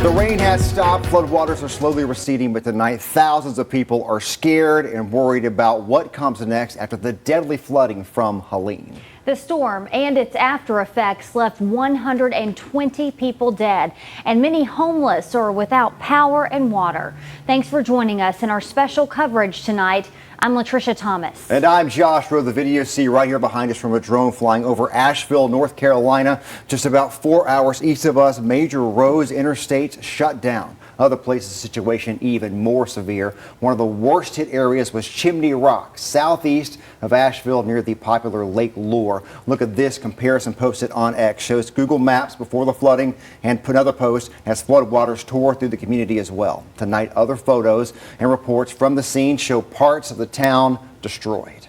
The rain has stopped. Floodwaters are slowly receding, but tonight thousands of people are scared and worried about what comes next after the deadly flooding from Helene. The storm and its after effects left 120 people dead and many homeless or without power and water. Thanks for joining us in our special coverage tonight. I'm Latricia Thomas. And I'm Josh Rowe. The video you see right here behind us from a drone flying over Asheville, North Carolina. Just about 4 hours east of us, major roads, interstates shut down. Other places, the situation even more severe. One of the worst hit areas was Chimney Rock, southeast of Asheville near the popular Lake Lure. Look at this comparison posted on X. Shows Google Maps before the flooding and another post as floodwaters tore through the community as well. Tonight, other photos and reports from the scene show parts of the town destroyed.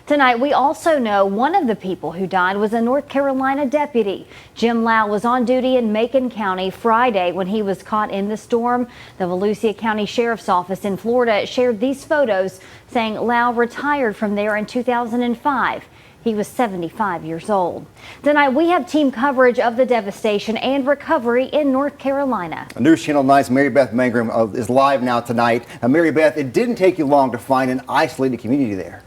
Tonight, we also know one of the people who died was a North Carolina deputy. Jim Lau was on duty in Macon County Friday when he was caught in the storm. The Volusia County Sheriff's Office in Florida shared these photos saying Lau retired from there in 2005. He was 75 years old. Tonight, we have team coverage of the devastation and recovery in North Carolina. News Channel 9's Mary Beth Mangrum is live now tonight. Mary Beth, it didn't take you long to find an isolated community there.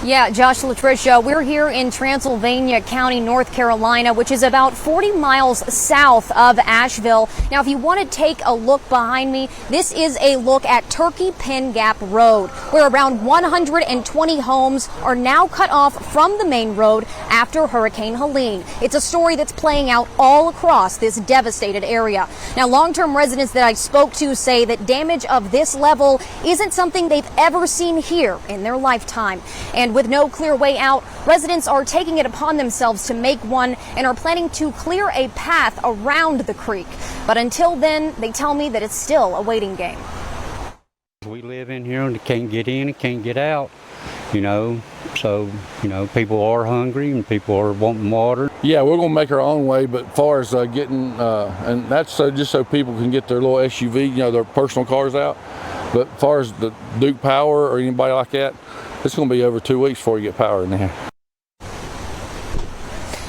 Yeah, Josh, Latricia, we're here in Transylvania County, North Carolina, which is about 40 miles south of Asheville. Now, if you want to take a look behind me, this is a look at Turkey Pin Gap Road, where around 120 homes are now cut off from the main road after Hurricane Helene. It's a story that's playing out all across this devastated area. Now, long-term residents that I spoke to say that damage of this level isn't something they've ever seen here in their lifetime. And with no clear way out, residents are taking it upon themselves to make one and are planning to clear a path around the creek. But until then, they tell me that it's still a waiting game. We live in here and can't get in and can't get out, so, people are hungry and people are wanting water. Yeah, we're going to make our own way, but as far as getting, and that's just so people can get their little SUV, their personal cars out. But as far as the Duke Power or anybody like that, it's going to be over 2 weeks before you get power in there.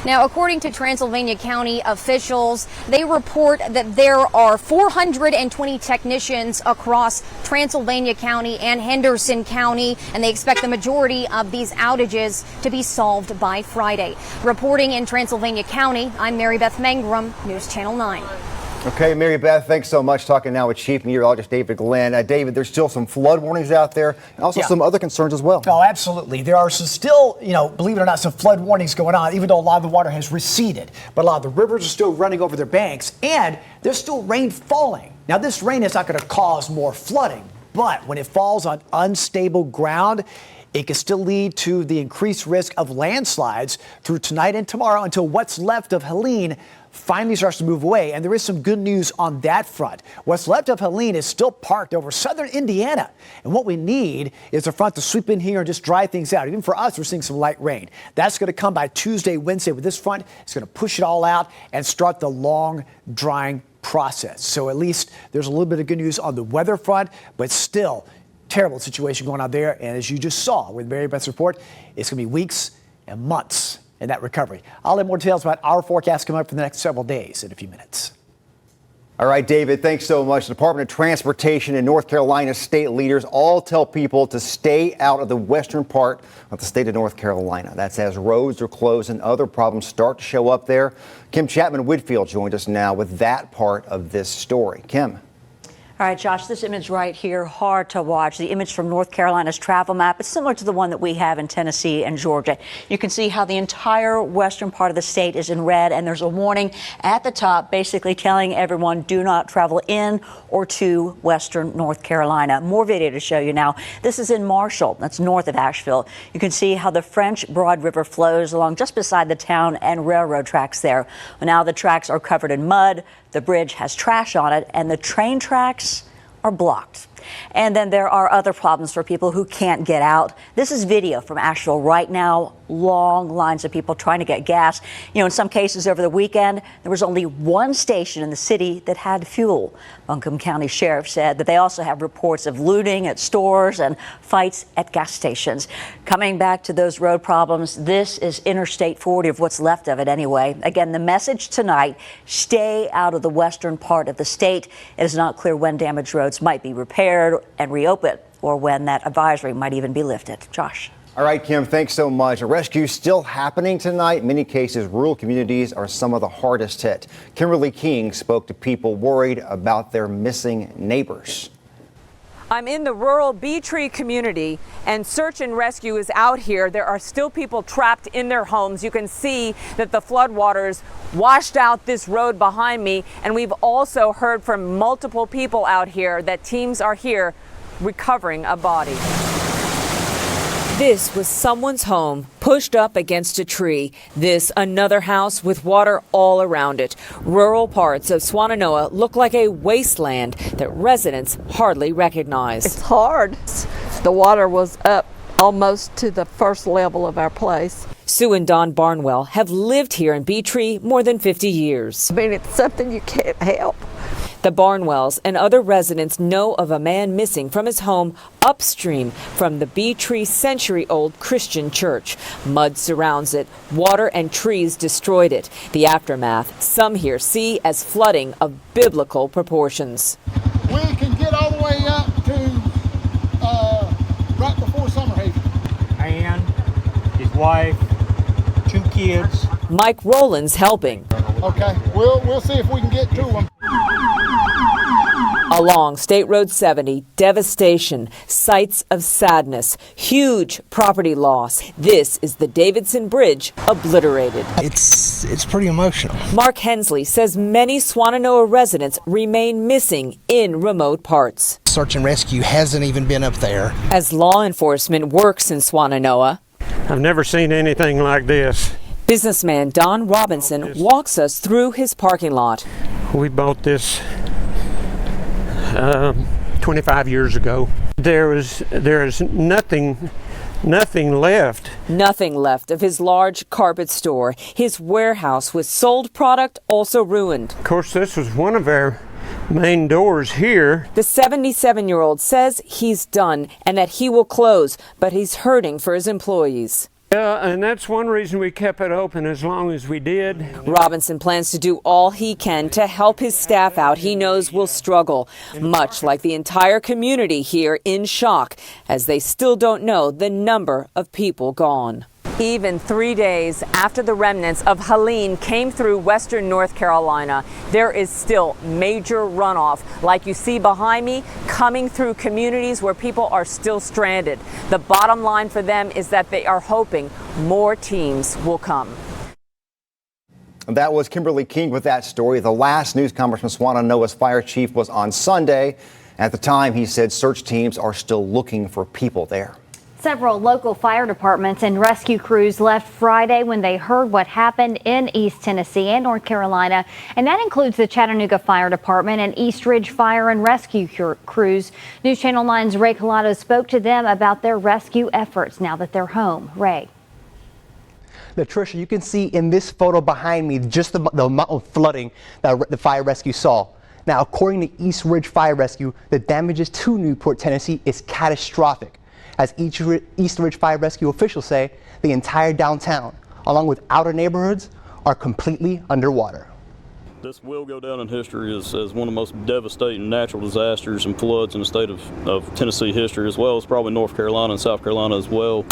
Now, according to Transylvania County officials, they report that there are 420 technicians across Transylvania County and Henderson County, and they expect the majority of these outages to be solved by Friday. Reporting in Transylvania County, I'm Mary Beth Mangrum, News Channel 9. Okay, Mary Beth, thanks so much. Talking now with Chief Meteorologist David Glenn. David, there's still some flood warnings out there and also some other concerns as well. Oh, absolutely. There are still, believe it or not, some flood warnings going on, even though a lot of the water has receded. But a lot of the rivers are still running over their banks, and there's still rain falling. Now, this rain is not going to cause more flooding, but when it falls on unstable ground, it can still lead to the increased risk of landslides through tonight and tomorrow until what's left of Helene finally starts to move away. And there is some good news on that front. What's left of Helene is still parked over southern Indiana. And what we need is a front to sweep in here and just dry things out. Even for us, we're seeing some light rain. That's going to come by Tuesday, Wednesday with this front. It's going to push it all out and start the long drying process. So at least there's a little bit of good news on the weather front, but still terrible situation going on there. And as you just saw with Mary Beth's report, it's going to be weeks and months in that recovery. I'll have more details about our forecast coming up for the next several days in a few minutes. All right, David, thanks so much. The Department of Transportation and North Carolina state leaders all tell people to stay out of the western part of the state of North Carolina. That's as roads are closed and other problems start to show up there. Kim Chapman-Whitfield joined us now with that part of this story. Kim. All right, Josh, this image right here, hard to watch. The image from North Carolina's travel map. It's similar to the one that we have in Tennessee and Georgia. You can see how the entire western part of the state is in red, and there's a warning at the top basically telling everyone do not travel in or to western North Carolina. More video to show you now. This is in Marshall. That's north of Asheville. You can see how the French Broad River flows along just beside the town and railroad tracks there. Well, now the tracks are covered in mud. The bridge has trash on it, and the train tracks are blocked. And then there are other problems for people who can't get out. This is video from Asheville right now. Long lines of people trying to get gas. You know, in some cases over the weekend, there was only one station in the city that had fuel. Buncombe County Sheriff said that they also have reports of looting at stores and fights at gas stations. Coming back to those road problems, this is Interstate 40, of what's left of it anyway. Again, the message tonight, stay out of the western part of the state. It is not clear when damaged roads might be repaired and reopened, or when that advisory might even be lifted. Josh. All right, Kim, thanks so much. A rescue still happening tonight. In many cases, rural communities are some of the hardest hit. Kimberly King spoke to people worried about their missing neighbors. I'm in the rural Bee Tree community, and search and rescue is out here. There are still people trapped in their homes. You can see that the floodwaters washed out this road behind me, and we've also heard from multiple people out here that teams are here recovering a body. This was someone's home pushed up against a tree. This another house with water all around it. Rural parts of Swannanoa look like a wasteland that residents hardly recognize. It's hard. The water was up almost to the first level of our place. Sue and Don Barnwell have lived here in Bee Tree more than 50 years. I mean, it's something you can't help. The Barnwells and other residents know of a man missing from his home upstream from the Bee Tree century-old Christian church. Mud surrounds it. Water and trees destroyed it. The aftermath, some here see as flooding of biblical proportions. We can get all the way up to right before summer haven. Man, his wife, 2 kids. Mike Rowland's helping. Okay, we'll see if we can get to them. Along State Road 70, devastation, sights of sadness, huge property loss. This is the Davidson Bridge obliterated. It's pretty emotional. Mark Hensley says many Swannanoa residents remain missing in remote parts. Search and rescue hasn't even been up there. As law enforcement works in Swannanoa, I've never seen anything like this. businessman Don Robinson walks us through his parking lot. We bought this 25 years ago. There is nothing left. Nothing left of his large carpet store. His warehouse with sold product also ruined. Of course, this was one of our main doors here. The 77-year-old says he's done and that he will close, but he's hurting for his employees. Yeah, and that's one reason we kept it open as long as we did. Robinson plans to do all he can to help his staff out he knows will struggle, much like the entire community here in shock, as they still don't know the number of people gone. Even 3 days after the remnants of Helene came through western North Carolina, there is still major runoff, like you see behind me, coming through communities where people are still stranded. The bottom line for them is that they are hoping more teams will come. That was Kimberly King with that story. The last news conference from Swannanoa's fire chief was on Sunday. At the time, he said search teams are still looking for people there. Several local fire departments and rescue crews left Friday when they heard what happened in East Tennessee and North Carolina, and that includes the Chattanooga Fire Department and East Ridge Fire and Rescue crews. News Channel 9's Ray Collado spoke to them about their rescue efforts now that they're home. Ray. Now, Tricia, you can see in this photo behind me just the amount of flooding that the fire rescue saw. Now, according to East Ridge Fire Rescue, the damages to Newport, Tennessee is catastrophic. As East Ridge Fire Rescue officials say, the entire downtown, along with outer neighborhoods, are completely underwater. This will go down in history as one of the most devastating natural disasters and floods in the state of Tennessee history, as well as probably North Carolina and South Carolina as well.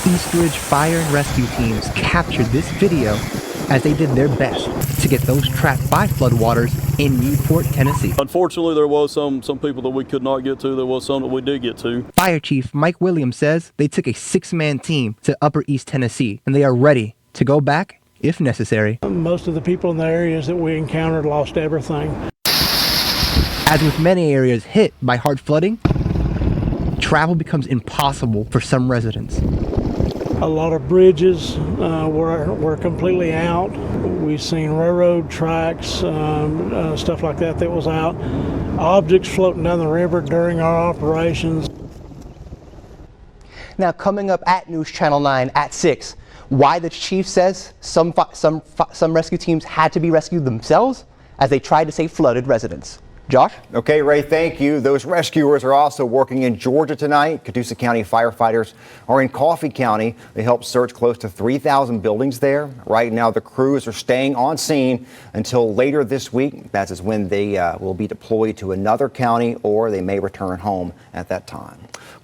East Ridge Fire and Rescue teams captured this video as they did their best to get those trapped by floodwaters in Newport, Tennessee. Unfortunately, there was some people that we could not get to. There was some that we did get to. Fire Chief Mike Williams says they took a 6-man team to Upper East Tennessee, and they are ready to go back if necessary. Most of the people in the areas that we encountered lost everything. As with many areas hit by hard flooding, travel becomes impossible for some residents. A lot of bridges were completely out. We've seen railroad tracks, stuff like that was out. Objects floating down the river during our operations. Now, coming up at News Channel 9 at 6, why the chief says some rescue teams had to be rescued themselves as they tried to save flooded residents. Josh? Okay, Ray, thank you. Those rescuers are also working in Georgia tonight. Catoosa County firefighters are in Coffee County. They helped search close to 3,000 buildings there. Right now, the crews are staying on scene until later this week. That is when they will be deployed to another county, or they may return home at that time.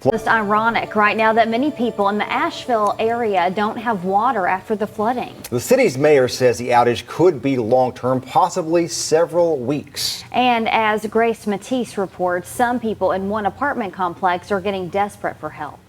It's ironic right now that many people in the Asheville area don't have water after the flooding. The city's mayor says the outage could be long-term, possibly several weeks. And as Grace Matisse reports, some people in one apartment complex are getting desperate for help.